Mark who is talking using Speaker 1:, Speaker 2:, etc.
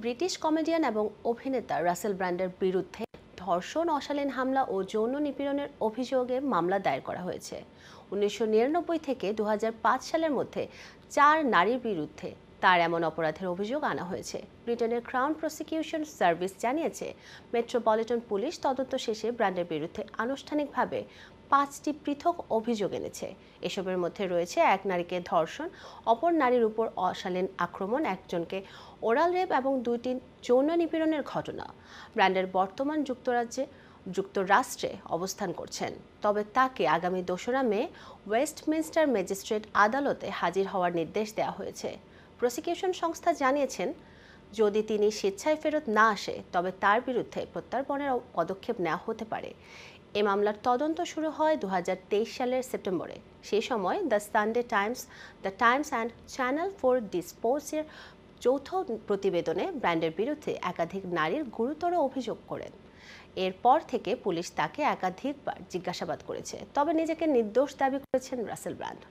Speaker 1: British comedian এবং অভিনেতা রাসেল ব্র্যান্ডের বিরুদ্ধে ধর্ষণ, অশালীন হামলা ও যৌন নিপীড়নের অভিযোগে মামলা দায়ের করা হয়েছে। ১৯৯৯ থেকে ২০০৫ সালের মধ্যে ৪ নারীর বিরুদ্ধে তার এমন অপরাধের অভিযোগ আনা হয়েছে। ব্রিটেনের ক্রাউন প্রসিকিউশন সার্ভিস জানিয়েছে, মেট্রোপলিটন পুলিশ তদন্ত শেষে ব্র্যান্ডের বিরুদ্ধে আনুষ্ঠানিকভাবে ৫টি পৃথক অভিযোগ এনেছে। এসবের মধ্যে রয়েছে এক নারীকে ধর্ষণ, অপর নারীর উপর অশালীন আক্রমণ, একজনকে ওরাল রেপ এবং ২টি যৌন নিপীড়নের ঘটনা। ব্র্যান্ডের বর্তমান যুক্তরাষ্ট্রে অবস্থান করছেন, তবে তাকে আগামী ২রা মে ওয়েস্টমিনস্টার ম্যাজিস্ট্রেট আদালতে হাজির হওয়ার নির্দেশ দেওয়া হয়েছে। প্রসিকিউশন সংস্থা জানিয়েছেন, যদি তিনি স্বেচ্ছায় ফেরত না আসে তবে তার বিরুদ্ধে প্রত্যর্পণের পদক্ষেপ নেওয়া হতে পারে। এ মামলার তদন্ত শুরু হয় ২০২৩ সালের সেপ্টেম্বরে। সেই সময় the Sunday Times, the Times and channel 4 ডিসপোজের যৌথ প্রতিবেদনে ব্র্যান্ডের বিরুদ্ধে একাধিক নারীর গুরুতর অভিযোগ করেন। এরপর থেকে পুলিশ তাকে একাধিকবার জিজ্ঞাসাবাদ করেছে, তবে নিজেকে নির্দোষ দাবি করেছেন রাসেল ব্র্যান্ড।